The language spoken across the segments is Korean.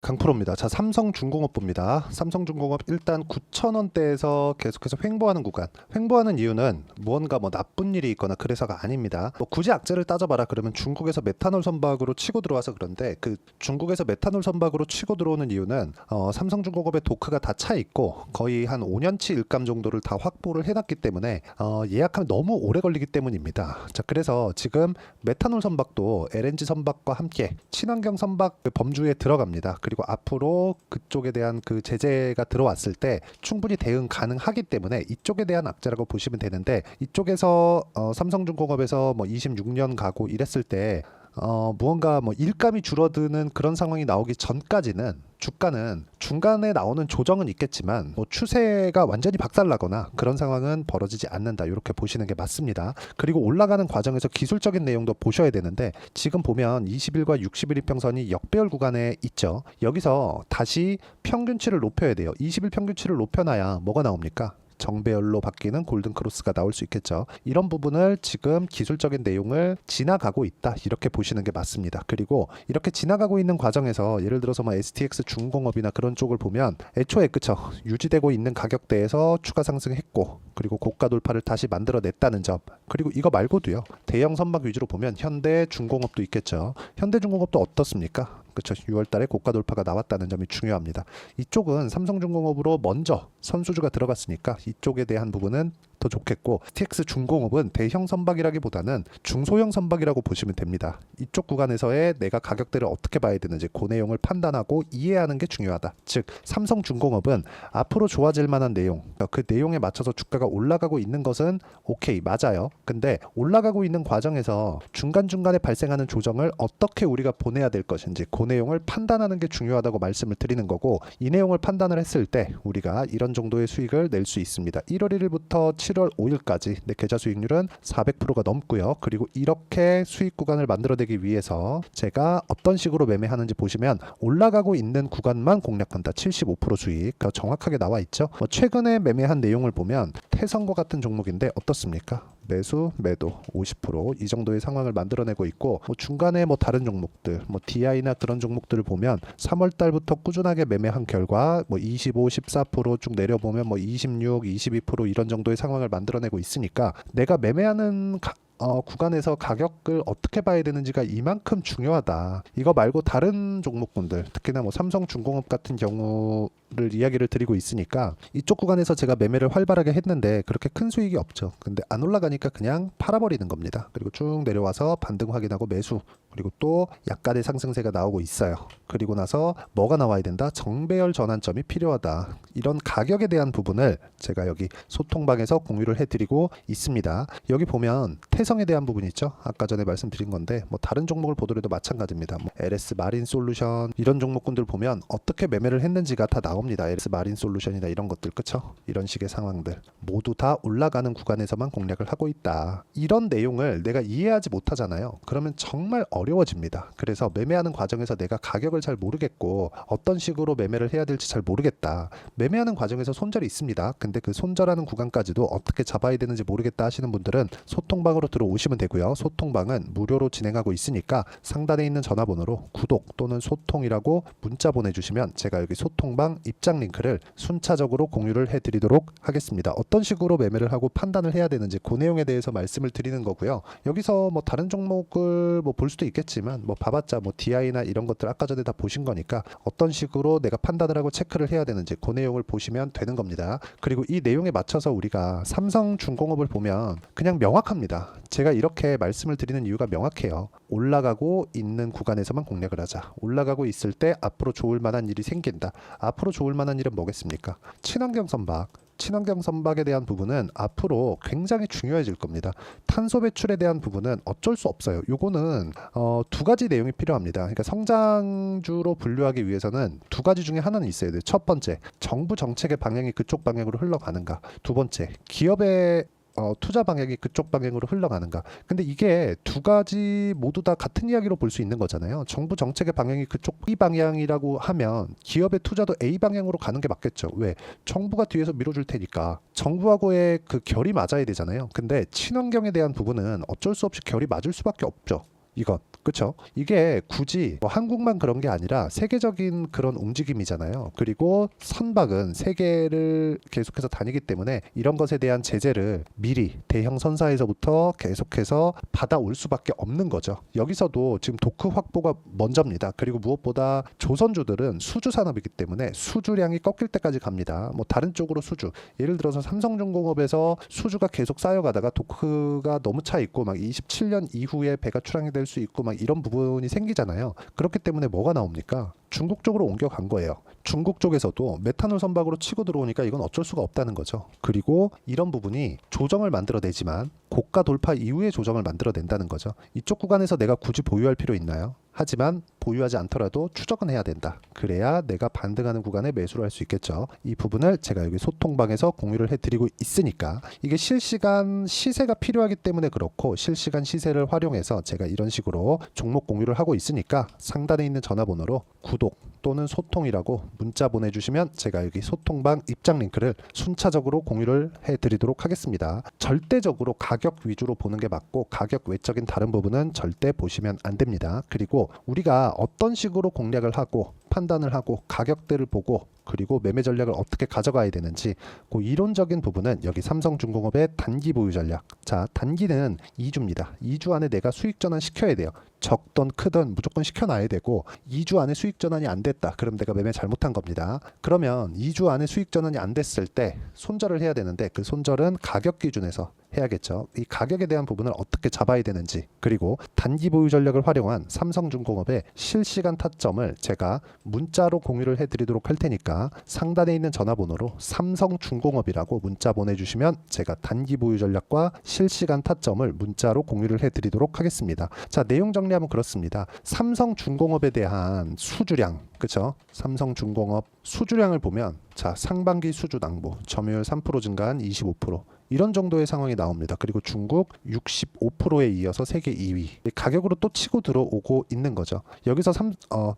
강프로입니다. 자, 삼성중공업 봅니다. 삼성중공업 일단 9,000원대에서 계속해서 횡보하는 구간. 횡보하는 이유는 무언가 나쁜 일이 있거나 그래서가 아닙니다. 굳이 악재를 따져봐라 그러면 중국에서 메탄올 선박으로 치고 들어와서 그런데 그 중국에서 메탄올 선박으로 치고 들어오는 이유는 삼성중공업의 도크가 다 차 있고 거의 한 5년치 일감 정도를 다 확보를 해놨기 때문에 예약하면 너무 오래 걸리기 때문입니다. 자, 그래서 지금 메탄올 선박도 LNG 선박과 함께 친환경 선박 범주에 들어갑니다. 그리고 앞으로 그쪽에 대한 그 제재가 들어왔을 때 충분히 대응 가능하기 때문에 이쪽에 대한 악재라고 보시면 되는데, 이쪽에서 삼성중공업에서 26년 가고 이랬을 때 무언가 일감이 줄어드는 그런 상황이 나오기 전까지는 주가는 중간에 나오는 조정은 있겠지만 추세가 완전히 박살나거나 그런 상황은 벌어지지 않는다, 이렇게 보시는 게 맞습니다. 그리고 올라가는 과정에서 기술적인 내용도 보셔야 되는데, 지금 보면 20일과 60일 이평선이 역배열 구간에 있죠. 여기서 다시 평균치를 높여야 돼요. 20일 평균치를 높여놔야 뭐가 나옵니까? 정배열로 바뀌는 골든크로스가 나올 수 있겠죠. 이런 부분을 지금 기술적인 내용을 지나가고 있다, 이렇게 보시는 게 맞습니다. 그리고 이렇게 지나가고 있는 과정에서 예를 들어서 STX 중공업이나 그런 쪽을 보면 애초에 그쵸, 유지되고 있는 가격대에서 추가 상승했고 그리고 고가 돌파를 다시 만들어냈다는 점, 그리고 이거 말고도요, 대형 선박 위주로 보면 현대중공업도 있겠죠. 현대중공업도 어떻습니까? 그렇죠. 6월 달에 고가 돌파가 나왔다는 점이 중요합니다. 이쪽은 삼성중공업으로 먼저 선수주가 들어갔으니까 이쪽에 대한 부분은 더 좋겠고, STX 중공업은 대형 선박이라기보다는 중소형 선박이라고 보시면 됩니다. 이쪽 구간에서의 내가 가격대를 어떻게 봐야 되는지 그 내용을 판단하고 이해하는 게 중요하다. 즉 삼성중공업은 앞으로 좋아질 만한 내용, 그 내용에 맞춰서 주가가 올라가고 있는 것은 오케이, 맞아요. 근데 올라가고 있는 과정에서 중간중간에 발생하는 조정을 어떻게 우리가 보내야 될 것인지 그 내용을 판단하는 게 중요하다고 말씀을 드리는 거고, 이 내용을 판단을 했을 때 우리가 이런 정도의 수익을 낼 수 있습니다. 1월 1일부터 7월 5일까지 내 계좌 수익률은 400%가 넘고요. 그리고 이렇게 수익 구간을 만들어내기 위해서 제가 어떤 식으로 매매하는지 보시면 올라가고 있는 구간만 공략한다, 75% 수익 정확하게 나와 있죠. 최근에 매매한 내용을 보면 태성과 같은 종목인데 어떻습니까? 매수, 매도 50% 이 정도의 상황을 만들어내고 있고, 중간에 다른 종목들 DI나 그런 종목들을 보면 3월 달부터 꾸준하게 매매한 결과 25, 14% 쭉 내려보면 26, 22% 이런 정도의 상황을 만들어내고 있으니까 내가 매매하는 구간에서 가격을 어떻게 봐야 되는지가 이만큼 중요하다. 이거 말고 다른 종목군들, 특히나 삼성중공업 같은 경우를 이야기를 드리고 있으니까 이쪽 구간에서 제가 매매를 활발하게 했는데 그렇게 큰 수익이 없죠. 근데 안 올라가니까 그냥 팔아버리는 겁니다. 그리고 쭉 내려와서 반등 확인하고 매수, 그리고 또 약간의 상승세가 나오고 있어요. 그리고 나서 뭐가 나와야 된다? 정배열 전환점이 필요하다. 이런 가격에 대한 부분을 제가 여기 소통방에서 공유를 해드리고 있습니다. 여기 보면 태성에 대한 부분이 있죠. 아까 전에 말씀드린 건데 다른 종목을 보더라도 마찬가지입니다. LS 마린 솔루션 이런 종목군들 보면 어떻게 매매를 했는지가 다 나옵니다. LS 마린 솔루션이나 이런 것들, 그쵸? 이런 식의 상황들 모두 다 올라가는 구간에서만 공략을 하고 있다. 이런 내용을 내가 이해하지 못하잖아요. 그러면 정말 어려워집니다. 그래서 매매하는 과정에서 내가 가격을 잘 모르겠고 어떤 식으로 매매를 해야 될지 잘 모르겠다. 매매하는 과정에서 손절이 있습니다. 근데 그 손절하는 구간까지도 어떻게 잡아야 되는지 모르겠다 하시는 분들은 소통방으로 들어오시면 되고요. 소통방은 무료로 진행하고 있으니까 상단에 있는 전화번호로 구독 또는 소통이라고 문자 보내주시면 제가 여기 소통방 입장 링크를 순차적으로 공유를 해드리도록 하겠습니다. 어떤 식으로 매매를 하고 판단을 해야 되는지 그 내용에 대해서 말씀을 드리는 거고요. 여기서 다른 종목을 볼 수도 있겠지만 봐봤자 DI나 이런 것들 아까 전에 다 보신 거니까 어떤 식으로 내가 판단을 하고 체크를 해야 되는지 그 내용을 보시면 되는 겁니다. 그리고 이 내용에 맞춰서 우리가 삼성중공업을 보면 그냥 명확합니다. 제가 이렇게 말씀을 드리는 이유가 명확해요. 올라가고 있는 구간에서만 공략을 하자. 올라가고 있을 때 앞으로 좋을 만한 일이 생긴다. 앞으로 좋을 만한 일은 뭐겠습니까? 친환경 선박. 친환경 선박에 대한 부분은 앞으로 굉장히 중요해질 겁니다. 탄소 배출에 대한 부분은 어쩔 수 없어요. 요거는 두 가지 내용이 필요합니다. 그러니까 성장주로 분류하기 위해서는 두 가지 중에 하나는 있어야 돼요. 첫 번째, 정부 정책의 방향이 그쪽 방향으로 흘러가는가. 두 번째, 기업의 투자 방향이 그쪽 방향으로 흘러가는가. 근데 이게 두 가지 모두 다 같은 이야기로 볼 수 있는 거잖아요. 정부 정책의 방향이 그쪽 B 방향이라고 하면 기업의 투자도 A 방향으로 가는 게 맞겠죠. 왜? 정부가 뒤에서 밀어줄 테니까. 정부하고의 그 결이 맞아야 되잖아요. 근데 친환경에 대한 부분은 어쩔 수 없이 결이 맞을 수밖에 없죠. 이건 그쵸? 이게 굳이 뭐 한국만 그런 게 아니라 세계적인 그런 움직임이잖아요. 그리고 선박은 세계를 계속해서 다니기 때문에 이런 것에 대한 제재를 미리 대형 선사에서부터 계속해서 받아올 수밖에 없는 거죠. 여기서도 지금 도크 확보가 먼저입니다. 그리고 무엇보다 조선주들은 수주 산업이기 때문에 수주량이 꺾일 때까지 갑니다. 뭐 다른 쪽으로 수주, 예를 들어서 삼성중공업에서 수주가 계속 쌓여가다가 도크가 너무 차 있고 막 27년 이후에 배가 출항이 될 수 있고 막 이런 부분이 생기잖아요. 그렇기 때문에 뭐가 나옵니까? 중국 쪽으로 옮겨간 거예요. 중국 쪽에서도 메탄올 선박으로 치고 들어오니까 이건 어쩔 수가 없다는 거죠. 그리고 이런 부분이 조정을 만들어내지만 고가 돌파 이후에 조정을 만들어낸다는 거죠. 이쪽 구간에서 내가 굳이 보유할 필요 있나요? 하지만 보유하지 않더라도 추적은 해야 된다. 그래야 내가 반등하는 구간에 매수를 할 수 있겠죠. 이 부분을 제가 여기 소통방에서 공유를 해드리고 있으니까 이게 실시간 시세가 필요하기 때문에 그렇고 실시간 시세를 활용해서 제가 이런 식으로 종목 공유를 하고 있으니까 상단에 있는 전화번호로 구독 또는 소통이라고 문자 보내주시면 제가 여기 소통방 입장 링크를 순차적으로 공유를 해드리도록 하겠습니다. 절대적으로 가격 위주로 보는 게 맞고 가격 외적인 다른 부분은 절대 보시면 안 됩니다. 그리고 우리가 어떤 식으로 공략을 하고 판단을 하고 가격대를 보고 그리고 매매 전략을 어떻게 가져가야 되는지 그 이론적인 부분은 여기 삼성중공업의 단기 보유 전략. 자, 단기는 2주입니다. 2주 안에 내가 수익 전환 시켜야 돼요. 적던 크든 무조건 시켜놔야 되고 2주 안에 수익 전환이 안 됐다. 그럼 내가 매매 잘못한 겁니다. 그러면 2주 안에 수익 전환이 안 됐을 때 손절을 해야 되는데 그 손절은 가격 기준에서 해야겠죠. 이 가격에 대한 부분을 어떻게 잡아야 되는지 그리고 단기 보유 전략을 활용한 삼성중공업의 실시간 타점을 제가 문자로 공유를 해드리도록 할 테니까 상단에 있는 전화번호로 삼성중공업이라고 문자 보내주시면 제가 단기 보유 전략과 실시간 타점을 문자로 공유를 해드리도록 하겠습니다. 자, 내용 정리하면 그렇습니다. 삼성중공업에 대한 수주량 그쵸? 삼성중공업 수주량을 보면 자, 상반기 수주 낭보 점유율 3% 증가한 25% 이런 정도의 상황이 나옵니다. 그리고 중국 65%에 이어서 세계 2위 가격으로 또 치고 들어오고 있는 거죠. 여기서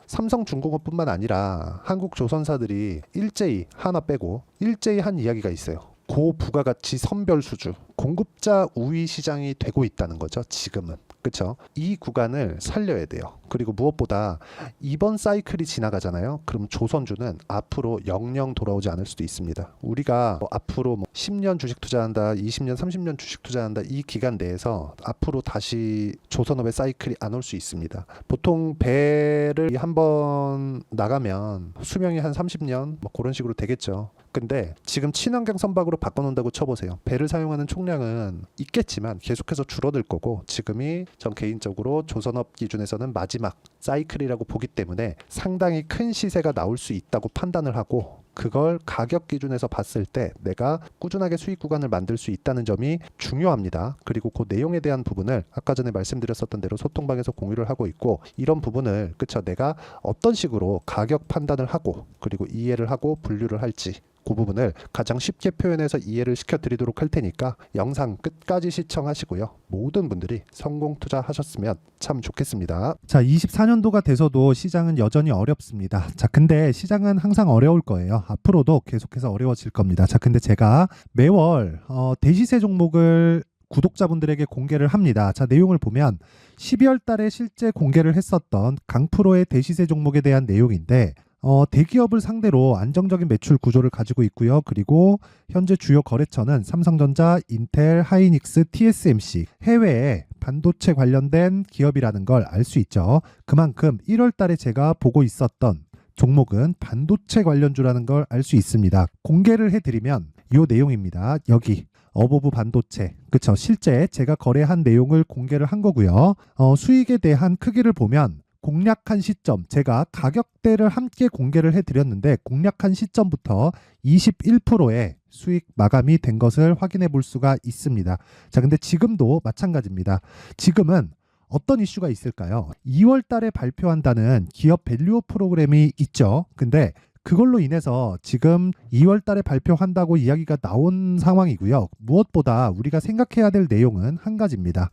삼성중공업뿐만 아니라 한국 조선사들이 일제히 하나 빼고 일제히 한 이야기가 있어요. 고부가가치 선별 수주 공급자 우위 시장이 되고 있다는 거죠. 지금은 그렇죠. 이 구간을 살려야 돼요. 그리고 무엇보다 이번 사이클이 지나가잖아요. 그럼 조선주는 앞으로 영영 돌아오지 않을 수도 있습니다. 우리가 뭐 앞으로 10년 주식 투자한다, 20년, 30년 주식 투자한다 이 기간 내에서 앞으로 다시 조선업의 사이클이 안 올 수 있습니다. 보통 배를 한번 나가면 수명이 한 30년 뭐 그런 식으로 되겠죠. 근데 지금 친환경 선박으로 바꿔놓는다고 쳐보세요. 배를 사용하는 총량은 있겠지만 계속해서 줄어들 거고 지금이 전 개인적으로 조선업 기준에서는 마지막 사이클이라고 보기 때문에 상당히 큰 시세가 나올 수 있다고 판단을 하고 그걸 가격 기준에서 봤을 때 내가 꾸준하게 수익 구간을 만들 수 있다는 점이 중요합니다. 그리고 그 내용에 대한 부분을 아까 전에 말씀드렸었던 대로 소통방에서 공유를 하고 있고 이런 부분을 그쵸 내가 어떤 식으로 가격 판단을 하고 그리고 이해를 하고 분류를 할지 그 부분을 가장 쉽게 표현해서 이해를 시켜드리도록 할 테니까 영상 끝까지 시청하시고요. 모든 분들이 성공 투자하셨으면 참 좋겠습니다. 자, 24년도가 돼서도 시장은 여전히 어렵습니다. 자, 근데 시장은 항상 어려울 거예요. 앞으로도 계속해서 어려워질 겁니다. 자, 근데 제가 매월 대시세 종목을 구독자분들에게 공개를 합니다. 자, 내용을 보면 12월 달에 실제 공개를 했었던 강프로의 대시세 종목에 대한 내용인데 대기업을 상대로 안정적인 매출 구조를 가지고 있고요. 그리고 현재 주요 거래처는 삼성전자, 인텔, 하이닉스, TSMC 해외에 반도체 관련된 기업이라는 걸 알 수 있죠. 그만큼 1월 달에 제가 보고 있었던 종목은 반도체 관련주라는 걸 알 수 있습니다. 공개를 해드리면 이 내용입니다. 여기 어보브 반도체 그쵸 실제 제가 거래한 내용을 공개를 한 거고요. 수익에 대한 크기를 보면 공략한 시점 제가 가격대를 함께 공개를 해드렸는데 공략한 시점부터 21%의 수익 마감이 된 것을 확인해 볼 수가 있습니다. 자, 근데 지금도 마찬가지입니다. 지금은 어떤 이슈가 있을까요? 2월 달에 발표한다는 기업 밸류업 프로그램이 있죠. 근데 그걸로 인해서 지금 2월 달에 발표한다고 이야기가 나온 상황이고요. 무엇보다 우리가 생각해야 될 내용은 한 가지입니다.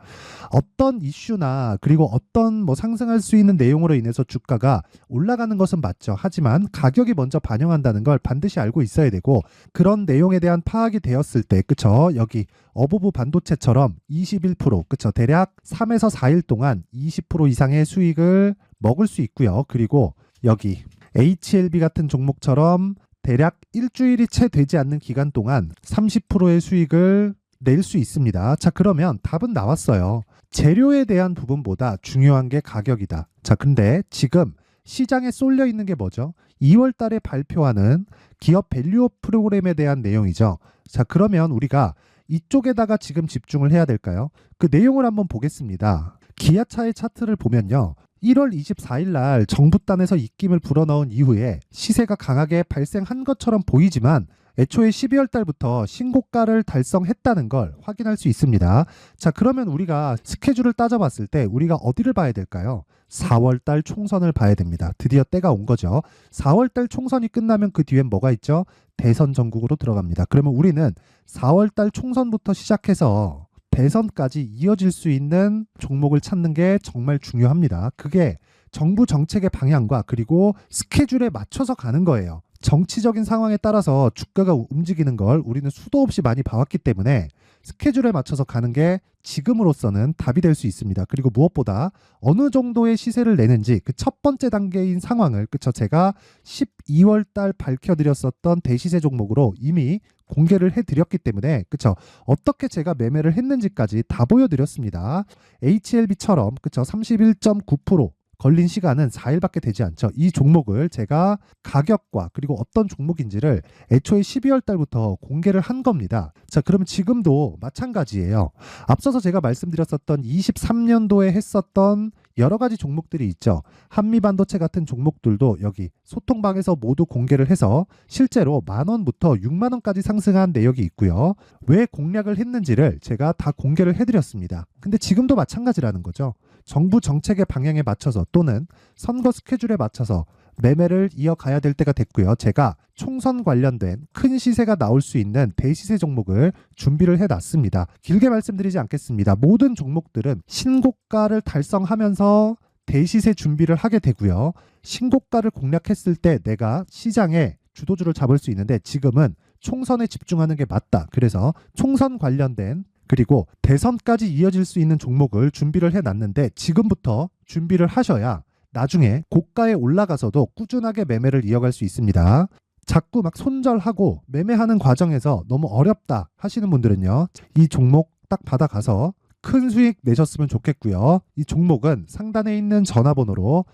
어떤 이슈나 그리고 어떤 뭐 상승할 수 있는 내용으로 인해서 주가가 올라가는 것은 맞죠. 하지만 가격이 먼저 반영한다는 걸 반드시 알고 있어야 되고, 그런 내용에 대한 파악이 되었을 때, 그쵸? 여기 어부부 반도체처럼 21%, 그쵸? 대략 3에서 4일 동안 20% 이상의 수익을 먹을 수 있고요. 그리고 여기 HLB 같은 종목처럼 대략 일주일이 채 되지 않는 기간 동안 30%의 수익을 낼 수 있습니다. 자, 그러면 답은 나왔어요. 재료에 대한 부분보다 중요한 게 가격이다. 자, 근데 지금 시장에 쏠려 있는 게 뭐죠? 2월 달에 발표하는 기업 밸류업 프로그램에 대한 내용이죠. 자, 그러면 우리가 이쪽에다가 지금 집중을 해야 될까요? 그 내용을 한번 보겠습니다. 기아차의 차트를 보면요. 1월 24일 날 정부단에서 입김을 불어넣은 이후에 시세가 강하게 발생한 것처럼 보이지만 애초에 12월 달부터 신고가를 달성했다는 걸 확인할 수 있습니다. 자, 그러면 우리가 스케줄을 따져봤을 때 우리가 어디를 봐야 될까요? 4월 달 총선을 봐야 됩니다. 드디어 때가 온 거죠. 4월 달 총선이 끝나면 그 뒤엔 뭐가 있죠? 대선 전국으로 들어갑니다. 그러면 우리는 4월 달 총선부터 시작해서 대선까지 이어질 수 있는 종목을 찾는 게 정말 중요합니다. 그게 정부 정책의 방향과 그리고 스케줄에 맞춰서 가는 거예요. 정치적인 상황에 따라서 주가가 움직이는 걸 우리는 수도 없이 많이 봐왔기 때문에 스케줄에 맞춰서 가는 게 지금으로서는 답이 될 수 있습니다. 그리고 무엇보다 어느 정도의 시세를 내는지 그 첫 번째 단계인 상황을, 그쵸, 제가 12월 달 밝혀드렸었던 대시세 종목으로 이미 공개를 해드렸기 때문에, 그쵸, 어떻게 제가 매매를 했는지까지 다 보여드렸습니다. HLB처럼, 그쵸, 31.9% 걸린 시간은 4일밖에 되지 않죠. 이 종목을 제가 가격과 그리고 어떤 종목인지를 애초에 12월 달부터 공개를 한 겁니다. 자, 그러면 지금도 마찬가지예요. 앞서서 제가 말씀드렸었던 23년도에 했었던 여러 가지 종목들이 있죠. 한미반도체 같은 종목들도 여기 소통방에서 모두 공개를 해서 실제로 10,000원부터 60,000원까지 상승한 내역이 있고요. 왜 공략을 했는지를 제가 다 공개를 해드렸습니다. 근데 지금도 마찬가지라는 거죠. 정부 정책의 방향에 맞춰서 또는 선거 스케줄에 맞춰서 매매를 이어가야 될 때가 됐고요. 제가 총선 관련된 큰 시세가 나올 수 있는 대시세 종목을 준비를 해놨습니다. 길게 말씀드리지 않겠습니다. 모든 종목들은 신고가를 달성하면서 대시세 준비를 하게 되고요. 신고가를 공략했을 때 내가 시장에 주도주를 잡을 수 있는데 지금은 총선에 집중하는 게 맞다. 그래서 총선 관련된 그리고 대선까지 이어질 수 있는 종목을 준비를 해놨는데 지금부터 준비를 하셔야 나중에 고가에 올라가서도 꾸준하게 매매를 이어갈 수 있습니다. 자꾸 막 손절하고 매매하는 과정에서 너무 어렵다 하시는 분들은요. 이 종목 딱 받아가서 큰 수익 내셨으면 좋겠고요. 이 종목은 상단에 있는 전화번호로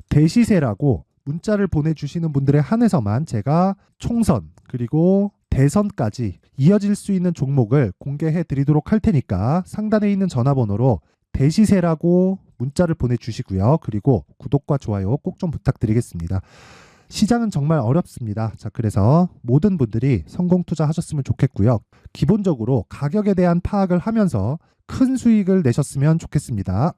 대시세라고 문자를 보내주시는 분들에 한해서만 제가 총선 그리고 대선까지 이어질 수 있는 종목을 공개해 드리도록 할 테니까 상단에 있는 전화번호로 대시세라고 문자를 보내주시고요. 그리고 구독과 좋아요 꼭 좀 부탁드리겠습니다. 시장은 정말 어렵습니다. 자, 그래서 모든 분들이 성공 투자하셨으면 좋겠고요. 기본적으로 가격에 대한 파악을 하면서 큰 수익을 내셨으면 좋겠습니다.